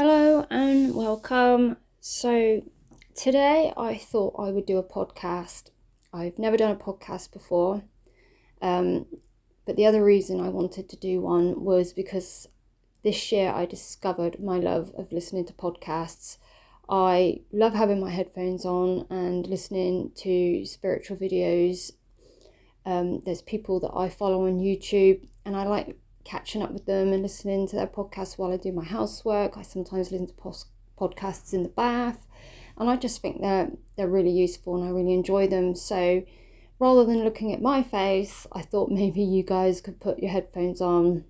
Hello and welcome. So, today I thought I would do a podcast. I've never done a podcast before, but the other reason I wanted to do one was because this year I discovered my love of listening to podcasts. I love having my headphones on and listening to spiritual videos. There's people that I follow on YouTube, and I like catching up with them and listening to their podcasts while I do my housework. I sometimes listen to podcasts in the bath, and I just think they're really useful and I really enjoy them. So rather than looking at my face, I thought maybe you guys could put your headphones on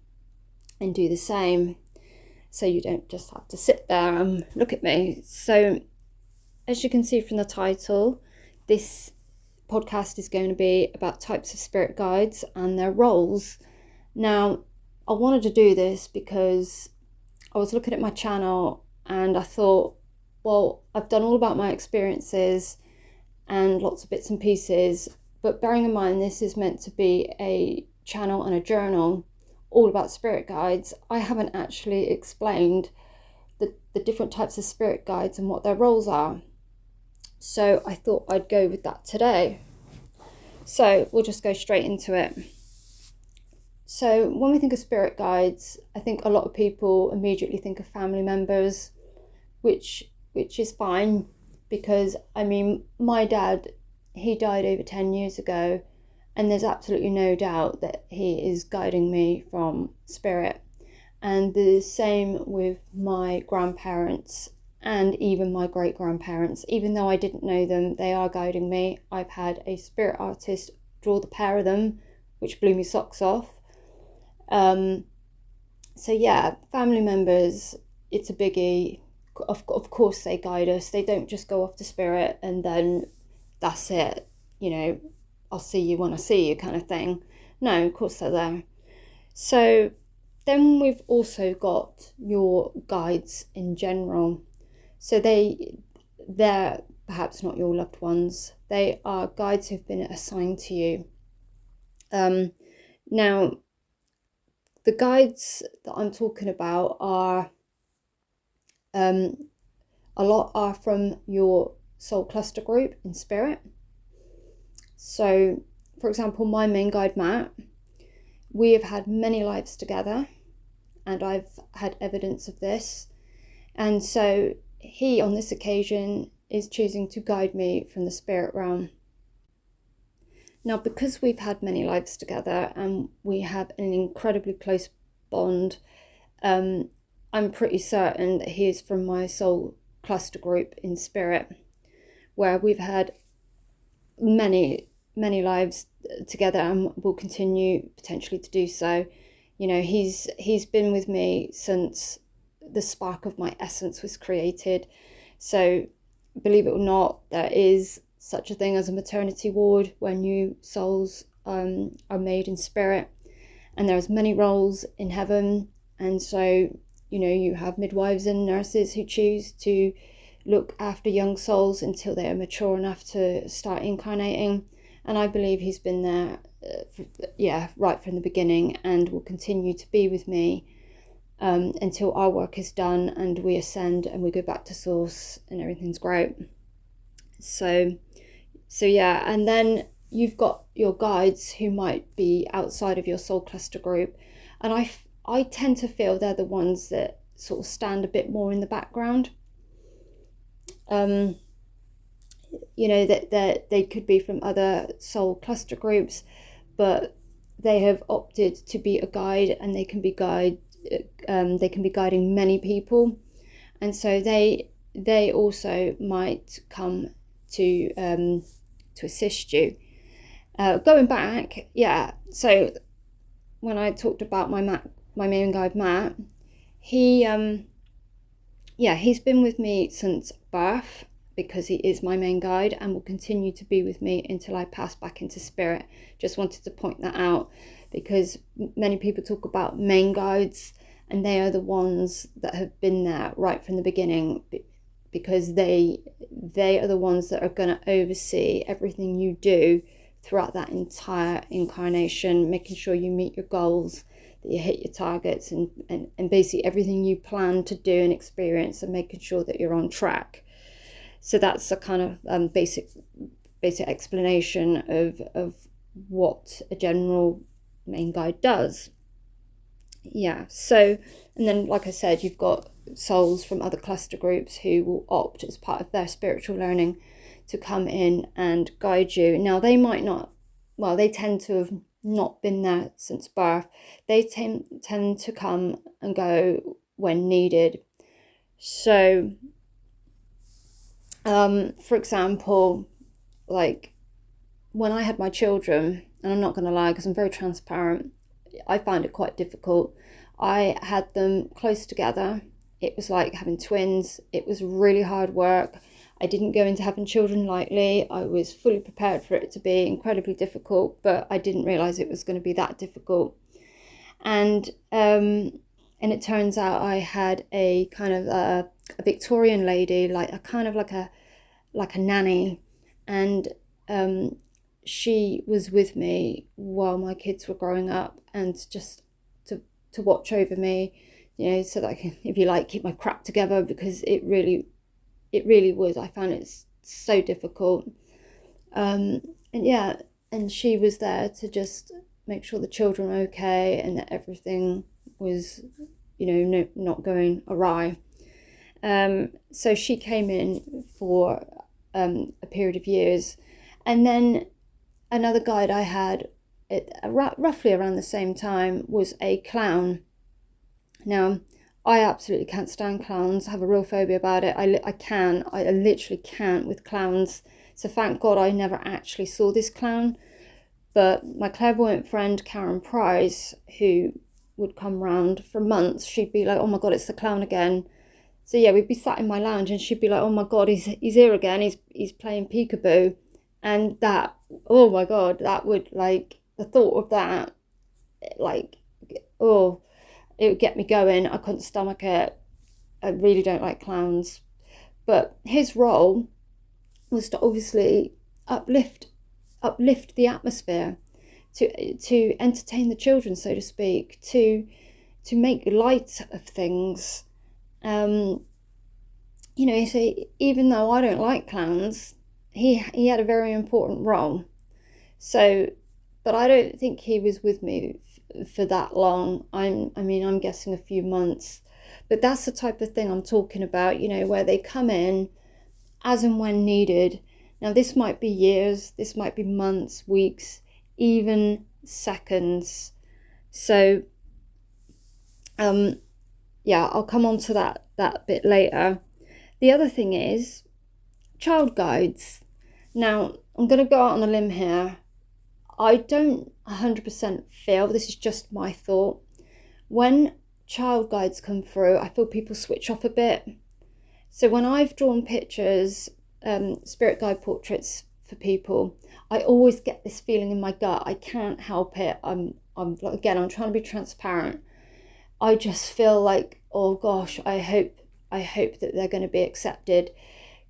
and do the same, so you don't just have to sit there and look at me. So as you can see from the title, this podcast is going to be about types of spirit guides and their roles. Now, I wanted to do this because I was looking at my channel and I thought, well, I've done all about my experiences and lots of bits and pieces, but bearing in mind this is meant to be a channel and a journal all about spirit guides, I haven't actually explained the different types of spirit guides and what their roles are. So I thought I'd go with that today. So we'll just go straight into it. So when we think of spirit guides, I think a lot of people immediately think of family members, which is fine, because I mean, my dad, he died over 10 years ago, and there's absolutely no doubt that he is guiding me from spirit. And the same with my grandparents and even my great-grandparents. Even though I didn't know them, they are guiding me. I've had a spirit artist draw the pair of them, which blew me socks off. So yeah, family members, it's a biggie. Of course they guide us. They don't just go off to spirit and then that's it, I'll see you when I see you kind of thing. No, of course they're there. So then we've also got your guides in general. So they're perhaps not your loved ones. They are guides who've been assigned to you. Now, the guides that I'm talking about are, a lot are from your soul cluster group in spirit. So, for example, my main guide, Matt, we have had many lives together, and I've had evidence of this. And so he, on this occasion, is choosing to guide me from the spirit realm. Now, because we've had many lives together and we have an incredibly close bond, I'm pretty certain that he is from my soul cluster group in spirit, where we've had many lives together and will continue potentially to do so. He's been with me since the spark of my essence was created. So believe it or not, there is such a thing as a maternity ward where new souls are made in spirit, and there's many roles in heaven. And so you have midwives and nurses who choose to look after young souls until they are mature enough to start incarnating. And I believe he's been there right from the beginning and will continue to be with me until our work is done and we ascend and we go back to source and everything's great. So yeah, and then you've got your guides who might be outside of your soul cluster group, and I tend to feel they're the ones that sort of stand a bit more in the background. That they could be from other soul cluster groups, but they have opted to be a guide, and they can be guiding many people, and so they also might come to assist you. Going back, so when I talked about my main guide Matt, he's been with me since birth, because he is my main guide and will continue to be with me until I pass back into spirit. Just wanted to point that out, because many people talk about main guides, and they are the ones that have been there right from the beginning, because they are the ones that are going to oversee everything you do throughout that entire incarnation, making sure you meet your goals, that you hit your targets, and basically everything you plan to do and experience, and making sure that you're on track. So that's a kind of basic explanation of what a general main guide does. Yeah, so, and then like I said, you've got souls from other cluster groups who will opt as part of their spiritual learning to come in and guide you. Now they might not, well, they tend to have not been there since birth. They tend to come and go when needed. So for example, like when I had my children, and I'm not going to lie because I'm very transparent, I find it quite difficult. I had them close together. It was like having twins. It was really hard work. I didn't go into having children lightly. I was fully prepared for it to be incredibly difficult, but I didn't realize it was going to be that difficult. And it turns out I had a kind of a Victorian lady, like a kind of like a nanny, and she was with me while my kids were growing up, and just to watch over me, you know, so that I can, if you like, keep my crap together, because it really was. I found it so difficult. And yeah, and she was there to just make sure the children were okay and that everything was, you know, not going awry. So she came in for a period of years, and then another guide I had roughly around the same time was a clown. Now, I absolutely can't stand clowns. I have a real phobia about it. I literally can't with clowns. So thank God I never actually saw this clown. But my clairvoyant friend Karen Price, who would come round for months, she'd be like, "Oh my God, it's the clown again." So yeah, we'd be sat in my lounge and she'd be like, "Oh my God, he's here again. He's playing peekaboo." And that, oh my God, that would, like, the thought of that, like, oh, it would get me going. I couldn't stomach it. I really don't like clowns. But his role was to obviously uplift the atmosphere, to entertain the children, so to speak, to make light of things. You know, so even though I don't like clowns, he had a very important role. So, but I don't think he was with me for that long. I'm guessing a few months. But that's the type of thing I'm talking about, you know, where they come in as and when needed. Now, this might be years, this might be months, weeks, even seconds. So, yeah, I'll come on to that bit later. The other thing is child guides. Now, I'm going to go out on a limb here. I don't 100% feel, this is just my thought, when child guides come through, I feel people switch off a bit. So when I've drawn pictures, spirit guide portraits for people, I always get this feeling in my gut. I can't help it. I'm trying to be transparent. I just feel like, oh gosh, I hope that they're going to be accepted,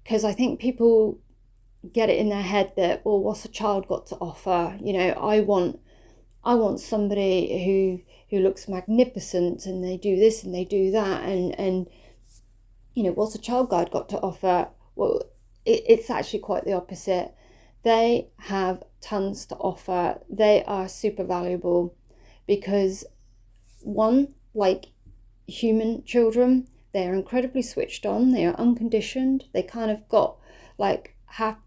because I think people get it in their head that, well, what's a child got to offer? You know, I want somebody who looks magnificent, and they do this and they do that, and you know, what's a child guide got to offer? Well, it's actually quite the opposite. They have tons to offer. They are super valuable, because one, like human children, they are incredibly switched on. They are unconditioned. They kind of got like half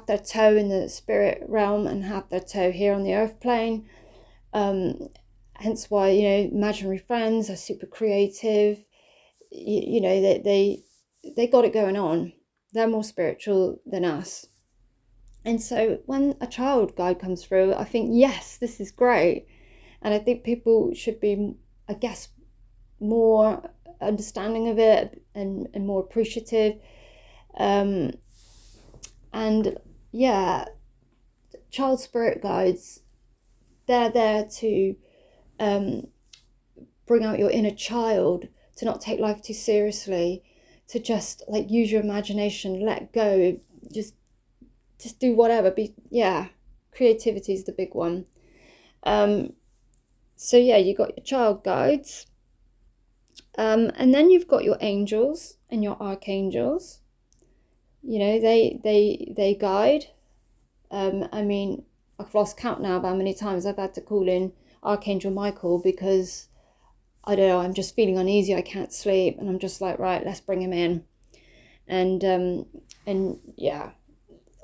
their toe in the spirit realm and half their toe here on the earth plane. Hence why, you know, imaginary friends are super creative. You know, they got it going on. They're more spiritual than us. And so when a child guide comes through, I think, yes, this is great. And I think people should be, I guess, more understanding of it, and more appreciative. And yeah, child spirit guides, they're there to bring out your inner child, to not take life too seriously, to just like use your imagination, let go, just do whatever. Creativity is the big one. So yeah, you got your child guides, and then you've got your angels and your archangels. You know, they guide. I mean, I've lost count now of how many times I've had to call in Archangel Michael because I don't know, I'm just feeling uneasy. I can't sleep, and I'm just like, right, let's bring him in. And yeah,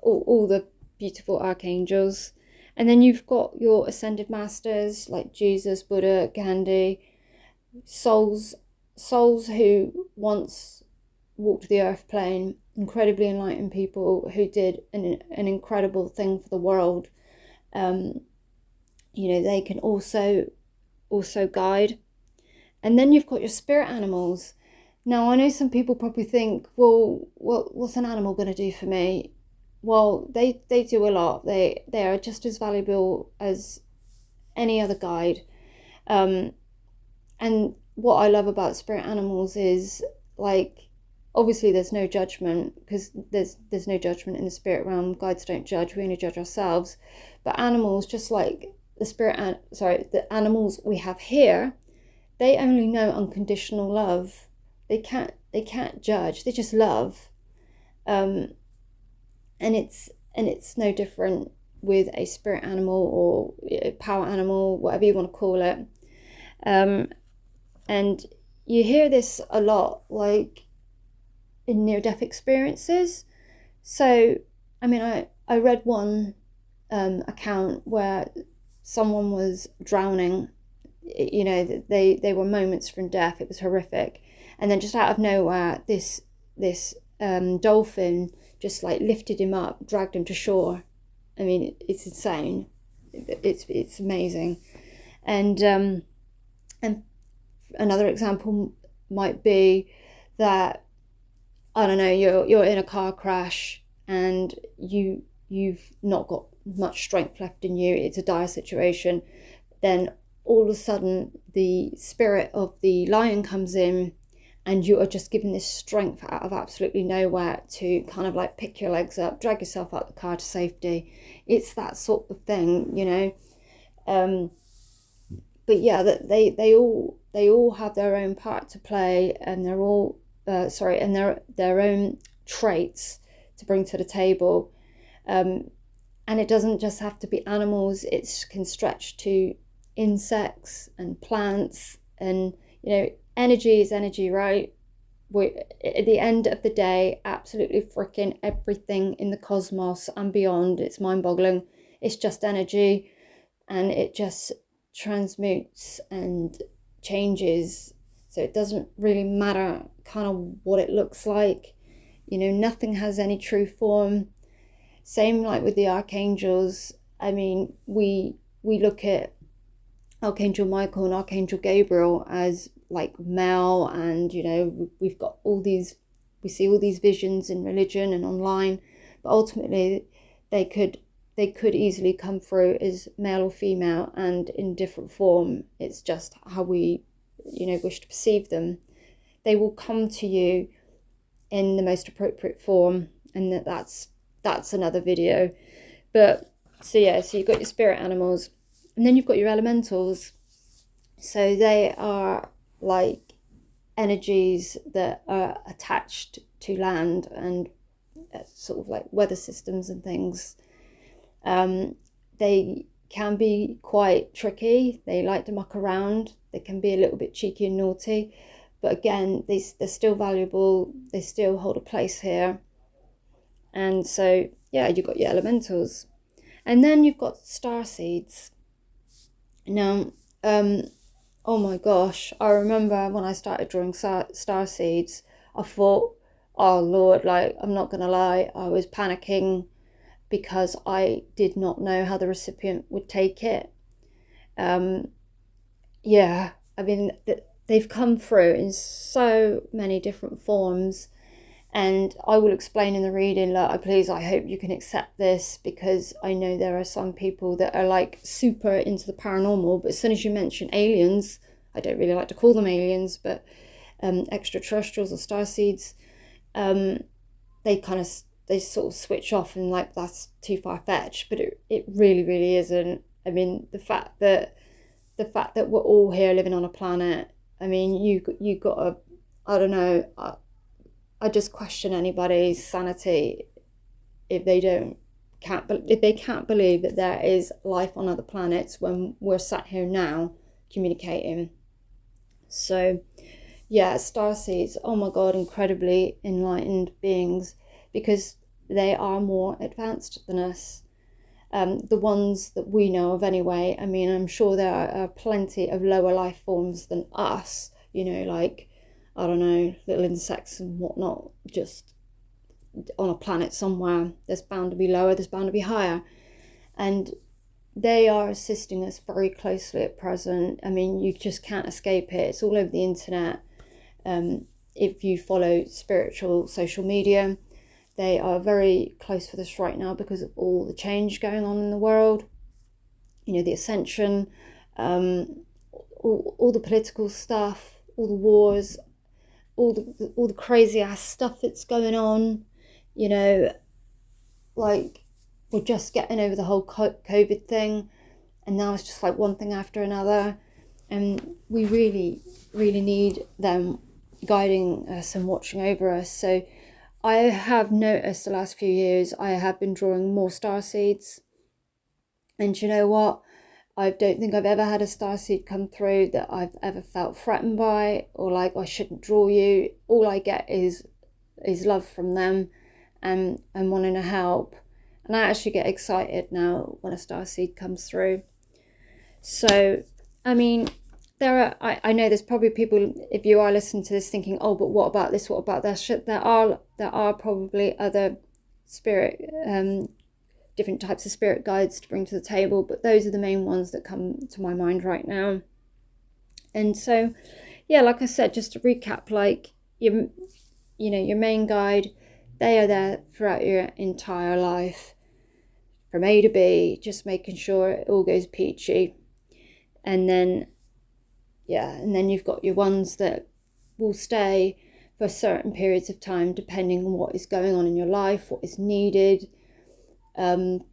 all the beautiful archangels. And then you've got your ascended masters like Jesus, Buddha, Gandhi, souls who once walked the earth plane, incredibly enlightened people who did an incredible thing for the world. You know, they can also guide. And then you've got your spirit animals. Now, I know some people probably think, well, what's an animal going to do for me? Well, they do a lot. They are just as valuable as any other guide. And what I love about spirit animals is, like, obviously there's no judgment, because there's no judgment in the spirit realm. Guides don't judge. We only judge ourselves. But animals, just like the animals we have here, they only know unconditional love. They can't judge. They just love. And it's no different with a spirit animal or a power animal, whatever you want to call it. And you hear this a lot, like in near-death experiences. So, I mean, I read one account where someone was drowning. You know, they were moments from death. It was horrific. And then just out of nowhere, this dolphin just like lifted him up, dragged him to shore. I mean, it's insane. It's amazing. And another example might be that, I don't know, you're in a car crash and you've not got much strength left in you. It's a dire situation. Then all of a sudden the spirit of the lion comes in, and you are just given this strength out of absolutely nowhere to kind of like pick your legs up, drag yourself out the car to safety. It's that sort of thing, you know. But yeah, that they all have their own part to play, and they're all and their own traits to bring to the table. And it doesn't just have to be animals. It can stretch to insects and plants, and you know, energy is energy, right? At the end of the day, absolutely freaking everything in the cosmos and beyond, it's mind-boggling. It's just energy, and it just transmutes and changes. So it doesn't really matter kind of what it looks like. You know, nothing has any true form. Same like with the archangels. I mean, we look at Archangel Michael and Archangel Gabriel as like male, and you know, we see all these visions in religion and online, but ultimately they could easily come through as male or female and in different form. It's just how we, you know, wish to perceive them. They will come to you in the most appropriate form, and that's another video. But so yeah, so you've got your spirit animals, and then you've got your elementals. So they are like energies that are attached to land and sort of like weather systems and things. They can be quite tricky. They like to muck around. They can be a little bit cheeky and naughty. But again, they're still valuable. They still hold a place here. And so, yeah, you've got your elementals. And then you've got star seeds. Now, oh my gosh, I remember when I started drawing star seeds, I thought, oh Lord, like, I'm not going to lie, I was panicking because I did not know how the recipient would take it. Yeah, I mean, they've come through in so many different forms. And I will explain in the reading, like, I hope you can accept this, because I know there are some people that are like super into the paranormal, but as soon as you mention aliens, I don't really like to call them aliens, but extraterrestrials or starseeds, they sort of switch off and like, that's too far-fetched, but it really, really isn't. I mean, the fact that the fact that we're all here living on a planet. I mean, you got to, I don't know, I just question anybody's sanity if they can't believe that there is life on other planets when we're sat here now communicating. So yeah, starseeds, oh my god, incredibly enlightened beings, because they are more advanced than us. The ones that we know of anyway. I mean, I'm sure there are plenty of lower life forms than us, like, I don't know, little insects and whatnot, just on a planet somewhere. There's bound to be lower, there's bound to be higher. And they are assisting us very closely at present. I mean, you just can't escape it. It's all over the internet. If you follow spiritual social media, they are very close with us right now because of all the change going on in the world. The ascension, all the political stuff, all the wars, all the crazy ass stuff that's going on. Like, we're just getting over the whole COVID thing, and now it's just like one thing after another, and we really, really need them guiding us and watching over us. So I have noticed the last few years I have been drawing more starseeds, and you know what? I don't think I've ever had a starseed come through that I've ever felt threatened by, or like I shouldn't draw you. All I get is love from them, and wanting to help. And I actually get excited now when a starseed comes through. So, I mean, I know there's probably people, if you are listening to this, thinking, oh, but what about this? What about that? Shit, there are probably other spirit, different types of spirit guides to bring to the table, but those are the main ones that come to my mind right now. And so, yeah, like I said, just to recap, like your main guide, they are there throughout your entire life, from A to B, just making sure it all goes peachy. And then you've got your ones that will stay for certain periods of time, depending on what is going on in your life, what is needed. And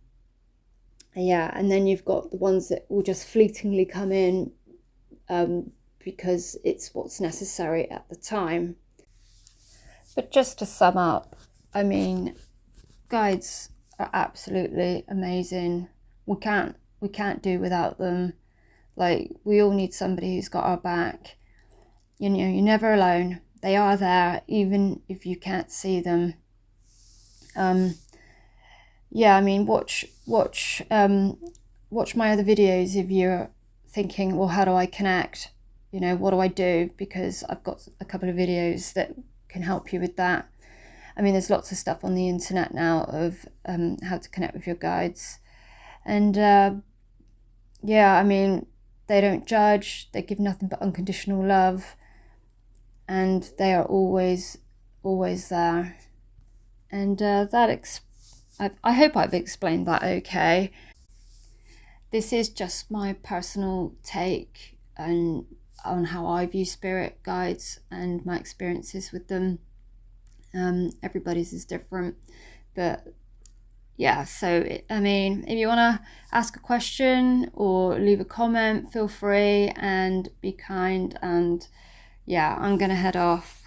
then you've got the ones that will just fleetingly come in, because it's what's necessary at the time. But just to sum up, I mean, guides are absolutely amazing. We can't do without them. Like, we all need somebody who's got our back. You're never alone. They are there, even if you can't see them. I mean, watch my other videos if you're thinking, well, how do I connect? What do I do? Because I've got a couple of videos that can help you with that. I mean, there's lots of stuff on the internet now of how to connect with your guides. And I mean, they don't judge, they give nothing but unconditional love, and they are always there. And I hope I've explained that okay. This is just my personal take on how I view spirit guides and my experiences with them. Everybody's is different, but yeah, so I mean, if you want to ask a question or leave a comment, feel free, and be kind. And yeah, I'm gonna head off.